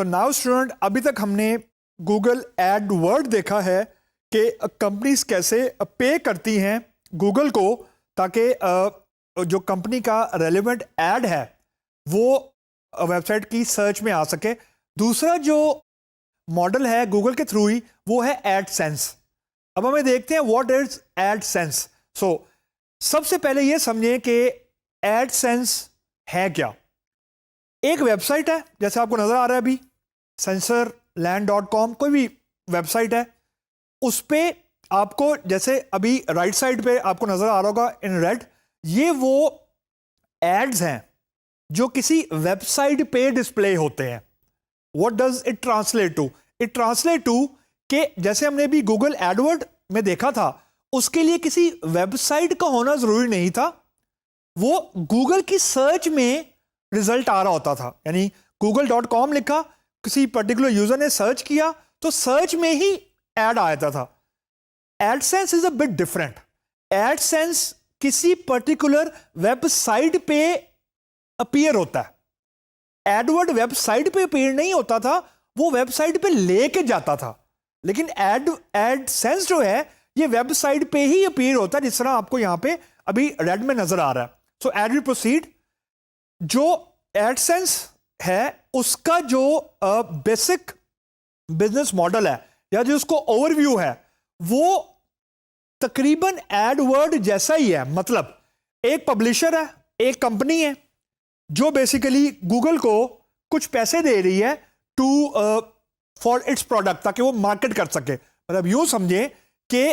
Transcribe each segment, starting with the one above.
So now student, अभी तक हमने गूगल एडवर्ड देखा है कि कंपनीज कैसे पे करती हैं गूगल को ताकि जो कंपनी का रेलेवेंट एड है वो वेबसाइट की सर्च में आ सके। दूसरा जो मॉडल है गूगल के थ्रू ही वो है एडसेंस। अब हमें देखते हैं व्हाट इज एडसेंस। सो सबसे पहले ये समझें कि एडसेंस है क्या। एक वेबसाइट है जैसे आपको नजर आ रहा है अभी sensorland.com, कोई भी वेबसाइट है, उस पे आपको जैसे अभी राइट साइड पे आपको नजर आ रहा होगा इन रेड, ये वो एड्स हैं जो किसी वेबसाइट पे डिस्प्ले होते हैं। What does it translate to? It translate to कि जैसे हमने भी गूगल एडवर्ड में देखा था, उसके लिए किसी वेबसाइट का होना जरूरी नहीं था, वो गूगल की सर्च में रिजल्ट आ रहा होता था। यानी google.com लिखा, किसी पर्टिकुलर यूजर ने सर्च किया तो सर्च में ही एड आया था। AdSense is a bit different. AdSense किसी पर्टिकुलर वेबसाइट पे अपीयर होता है। एडवर्ड वेबसाइट पे अपीयर नहीं होता था, वो वेबसाइट पे लेके जाता था। लेकिन एडसेंस जो है ये वेबसाइट पे ही अपीयर होता है, जिस तरह आपको यहां पे अभी रेड में नजर आ रहा है। सो एड वी प्रोसीड। जो एडसेंस है उसका जो बेसिक बिजनेस मॉडल है या जो उसको ओवरव्यू है वो तकरीबन एडवर्ड जैसा ही है। मतलब एक पब्लिशर है, एक कंपनी है जो बेसिकली गूगल को कुछ पैसे दे रही है टू फॉर इट्स प्रोडक्ट, ताकि वो मार्केट कर सके। मतलब यूं समझे कि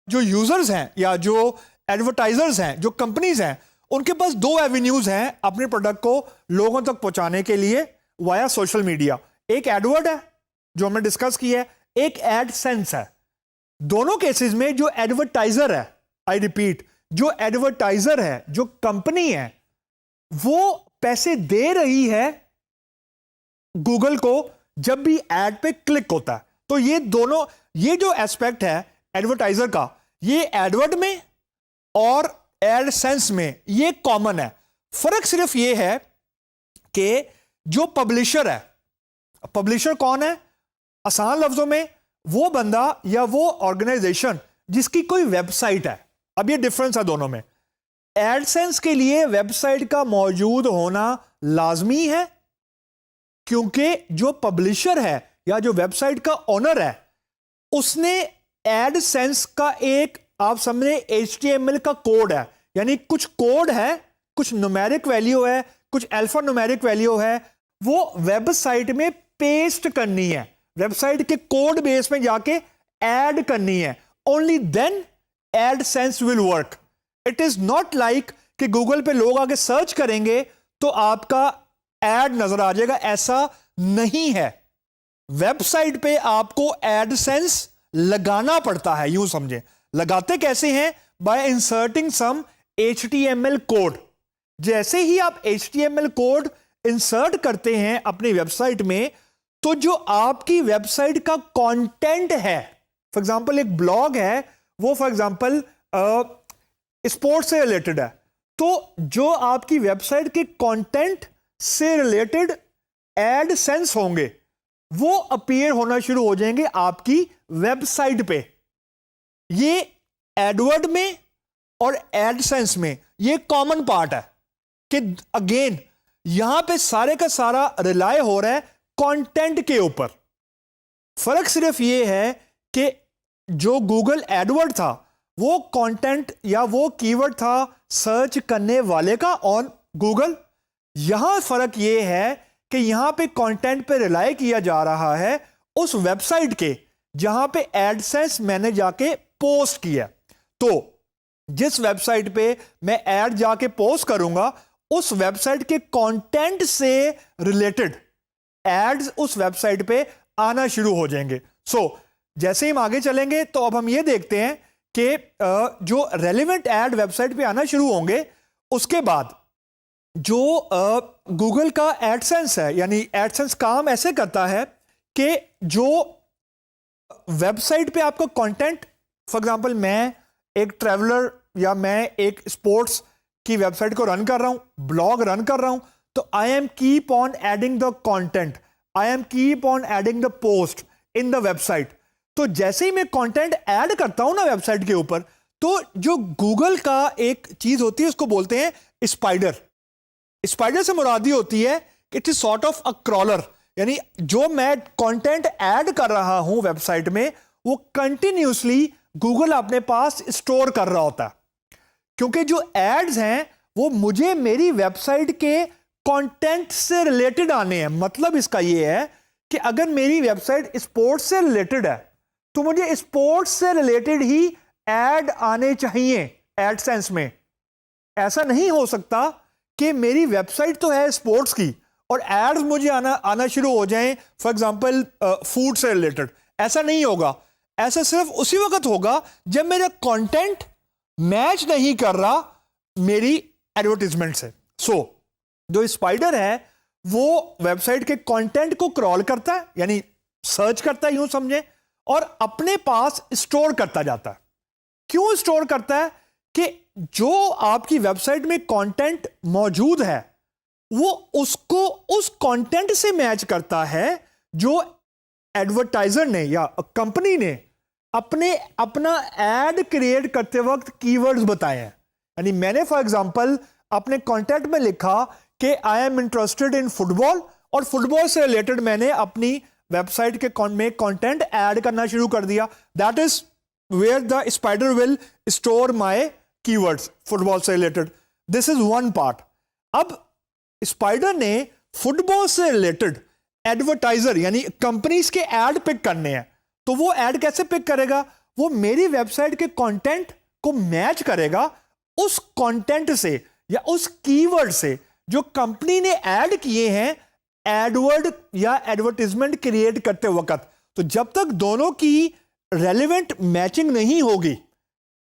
जो यूजर्स हैं या जो एडवर्टाइजर्स हैं, जो कंपनीज हैं, उनके पास दो एवेन्यूज हैं अपने प्रोडक्ट को लोगों तक पहुंचाने के लिए वाया सोशल मीडिया। एक एडवर्ड है जो हमने डिस्कस किया है, एक एडसेंस है। दोनों केसेस में जो एडवर्टाइजर है, आई रिपीट, जो एडवर्टाइजर है, जो कंपनी है, वो पैसे दे रही है गूगल को जब भी एड पे क्लिक होता है। तो ये दोनों, ये जो एस्पेक्ट है एडवर्टाइजर का, ये एडवर्ड में और एडसेंस में ये कॉमन है। फर्क सिर्फ ये है कि जो पब्लिशर है, पब्लिशर कौन है? आसान लफ्जों में वो बंदा या वो ऑर्गेनाइजेशन जिसकी कोई वेबसाइट है। अब ये डिफरेंस है दोनों में। एडसेंस के लिए वेबसाइट का मौजूद होना लाजमी है, क्योंकि जो पब्लिशर है या जो वेबसाइट का ओनर है उसने एडसेंस का एक, आप समझे, HTML का कोड है। यानी कुछ कोड है, कुछ न्यूमेरिक वैल्यू है, कुछ अल्फा न्यूमेरिक वैल्यू है, वो वेबसाइट में पेस्ट करनी है, वेबसाइट के कोड बेस में जाके ऐड करनी है। Only then AdSense will work. It is not like कि गूगल पे लोग आके सर्च करेंगे तो आपका एड नजर आ जाएगा, ऐसा नहीं है। वेबसाइट पे आपको एडसेंस लगाना पड़ता है। यूं समझे, लगाते कैसे हैं? By inserting some HTML code. जैसे ही आप HTML कोड इंसर्ट करते हैं अपनी वेबसाइट में, तो जो आपकी वेबसाइट का कंटेंट है, फॉर एग्जांपल एक ब्लॉग है, वो फॉर एग्जांपल स्पोर्ट्स से रिलेटेड है, तो जो आपकी वेबसाइट के कंटेंट से रिलेटेड एडसेंस होंगे वो अपीयर होना शुरू हो जाएंगे आपकी वेबसाइट पे। ये एडवर्ड में और एडसेंस में ये कॉमन पार्ट है कि अगेन यहां पे सारे का सारा रिलाय हो रहा है कंटेंट के ऊपर। फर्क सिर्फ ये है कि जो गूगल एडवर्ड था वो कंटेंट या वो कीवर्ड था सर्च करने वाले का ऑन गूगल। यहां फर्क ये है कि यहां पे कंटेंट पे रिलाय किया जा रहा है उस वेबसाइट के जहां पे एडसेंस मैंने जाके पोस्ट किया। तो जिस वेबसाइट पे मैं ऐड जाके पोस्ट करूंगा, उस वेबसाइट के कंटेंट से रिलेटेड एड्स उस वेबसाइट पे आना शुरू हो जाएंगे। सो जैसे ही हम आगे चलेंगे तो अब हम ये देखते हैं कि जो रेलेवेंट एड वेबसाइट पे आना शुरू होंगे, उसके बाद जो गूगल का एडसेंस है, यानी एडसेंस काम ऐसे करता है कि जो वेबसाइट पे आपका कंटेंट, फॉर एग्जांपल मैं एक ट्रैवलर या मैं एक स्पोर्ट्स की वेबसाइट को रन कर रहा हूं, ब्लॉग रन कर रहा हूं, तो I am keep on adding the content. I am keep on adding the post in the website. तो जैसे ही मैं कंटेंट ऐड करता हूं ना वेबसाइट के ऊपर, तो जो गूगल का एक चीज होती है उसको बोलते हैं स्पाइडर। स्पाइडर से मुरादी होती है it is sort of a crawler, यानी जो मैं कंटेंट ऐड कर रहा हूं वेबसाइट में वो कंटिन्यूसली गूगल अपने पास स्टोर कर रहा होता है, क्योंकि जो एड्स हैं वो मुझे मेरी वेबसाइट के कंटेंट से रिलेटेड आने हैं। मतलब इसका ये है कि अगर मेरी वेबसाइट स्पोर्ट्स से रिलेटेड है तो मुझे स्पोर्ट्स से रिलेटेड ही ऐड आने चाहिए एडसेंस में। ऐसा नहीं हो सकता कि मेरी वेबसाइट तो है स्पोर्ट्स की और एड्स मुझे आना शुरू हो जाएं फॉर एग्जांपल फूड से रिलेटेड। ऐसा नहीं होगा। ऐसा सिर्फ उसी वक्त होगा जब मेरा कंटेंट मैच नहीं कर रहा मेरी एडवर्टाइजमेंट से। जो स्पाइडर है वो वेबसाइट के कंटेंट को क्रॉल करता है, यानी सर्च करता है यूं समझे, और अपने पास स्टोर करता जाता है। क्यों स्टोर करता है? कि जो आपकी वेबसाइट में कंटेंट मौजूद है वो उसको उस कंटेंट से मैच करता है जो एडवर्टाइजर ने या कंपनी ने अपना एड क्रिएट करते वक्त कीवर्ड्स बताए हैं। यानी मैंने फॉर एग्जांपल अपने कंटेंट में लिखा कि I am interested in football, और फुटबॉल से रिलेटेड मैंने अपनी वेबसाइट के में कंटेंट ऐड करना शुरू कर दिया। That is where the spider will store my keywords, football से related. This is one part. अब स्पाइडर ने फुटबॉल से रिलेटेड एडवर्टाइजर यानी कंपनीज के ऐड पिक करने हैं, तो वो ऐड कैसे पिक करेगा? वो मेरी वेबसाइट के कंटेंट को मैच करेगा उस कंटेंट से या उस कीवर्ड से जो कंपनी ने ऐड किए हैं एडवर्ड या एडवर्टाइजमेंट क्रिएट करते वक्त। तो जब तक दोनों की रेलेवेंट मैचिंग नहीं होगी,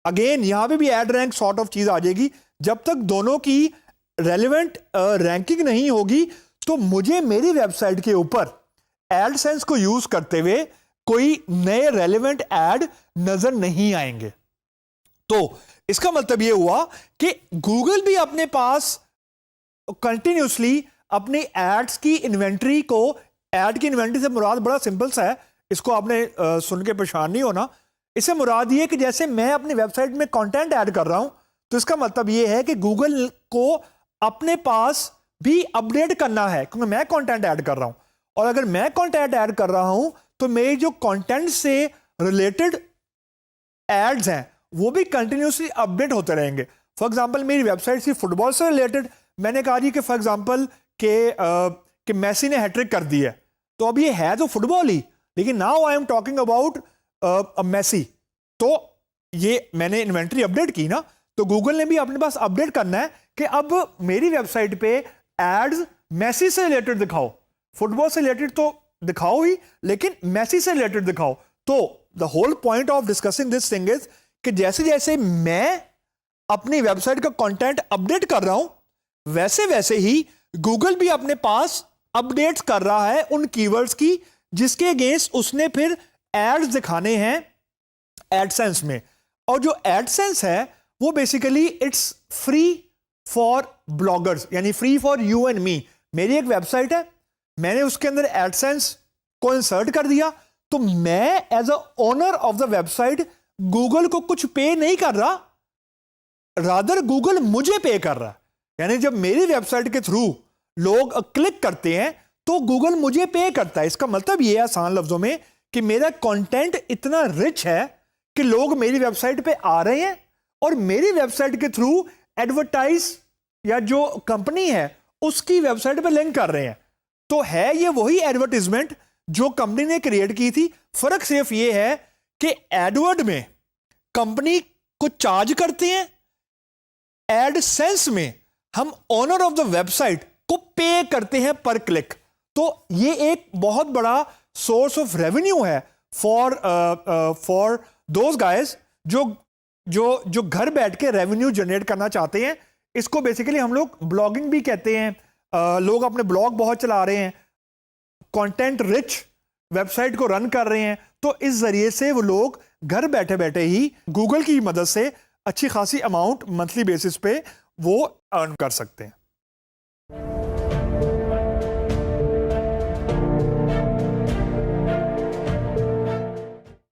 अगेन यहां पे भी एड रैंक सॉर्ट ऑफ चीज आ जाएगी, जब तक दोनों की रेलेवेंट रैंकिंग नहीं होगी तो मुझे मेरी वेबसाइट के ऊपर एडसेंस को यूज करते हुए कोई नए रेलेवेंट ऐड नजर नहीं आएंगे। तो इसका मतलब यह हुआ कि गूगल भी अपने पास कंटिन्यूसली अपनी एड्स की इन्वेंट्री को, एड की इन्वेंट्री से मुराद बड़ा सिंपल सा है, इसको आपने सुन के परेशान नहीं होना। इससे मुराद ये कि जैसे मैं अपनी वेबसाइट में कंटेंट ऐड कर रहा हूं तो इसका मतलब ये है कि गूगल को अपने पास भी अपडेट करना है, क्योंकि मैं कंटेंट ऐड कर रहा हूं, और अगर मैं कंटेंट ऐड कर रहा हूं तो मेरे जो कंटेंट से रिलेटेड एड्स हैं वो भी कंटिन्यूसली अपडेट होते रहेंगे। फॉर एग्जांपल मेरी वेबसाइट से फुटबॉल से रिलेटेड मैंने कहा जी कि फॉर एग्जांपल कि मेसी ने हैट्रिक कर दी है, तो अब ये है तो फुटबॉल ही, लेकिन now I am talking about Messi. तो ये मैंने इन्वेंट्री अपडेट की ना, तो गूगल ने भी अपने पास अपडेट करना है कि अब मेरी वेबसाइट पे एड्स मेसी से रिलेटेड दिखाओ, फुटबॉल से रिलेटेड तो दिखाओ ही, लेकिन मेसी से रिलेटेड दिखाओ। तो the whole point of discussing this thing is कि जैसे जैसे मैं अपनी वेबसाइट का कंटेंट अपडेट कर रहा हूं वैसे वैसे ही गूगल भी अपने पास अपडेट्स कर रहा है उन कीवर्ड्स की जिसके अगेंस्ट उसने फिर एड्स दिखाने हैं एडसेंस में। और जो एडसेंस है वो basically it's free for bloggers, यानी free for you and me. मेरी एक वेबसाइट है, मैंने उसके अंदर एडसेंस को इंसर्ट कर दिया, तो मैं as a owner of the website Google को कुछ पे नहीं कर रहा, रादर गूगल मुझे पे कर रहा है। यानी जब मेरी वेबसाइट के थ्रू लोग क्लिक करते हैं तो गूगल मुझे पे करता है। इसका मतलब यह है आसान लफ्जों में कि मेरा कंटेंट इतना रिच है कि लोग मेरी वेबसाइट पे आ रहे हैं और मेरी वेबसाइट के थ्रू एडवर्टाइज या जो कंपनी है उसकी वेबसाइट पे लिंक कर रहे हैं। तो है ये वही एडवर्टाइजमेंट जो कंपनी ने क्रिएट की थी, फर्क सिर्फ ये है कि एडवर्ड में कंपनी को चार्ज करते हैं, एडसेंस में हम ओनर ऑफ द वेबसाइट को पे करते हैं पर क्लिक। तो ये एक बहुत बड़ा सोर्स ऑफ रेवेन्यू है फॉर दोज गाइज जो घर बैठ के रेवेन्यू जनरेट करना चाहते हैं। इसको बेसिकली हम लोग ब्लॉगिंग भी कहते हैं। लोग अपने ब्लॉग बहुत चला रहे हैं, कंटेंट रिच वेबसाइट को रन कर रहे हैं, तो इस जरिए से वो लोग घर बैठे बैठे ही गूगल की मदद से अच्छी खासी अमाउंट मंथली बेसिस पे वो अर्न कर सकते हैं।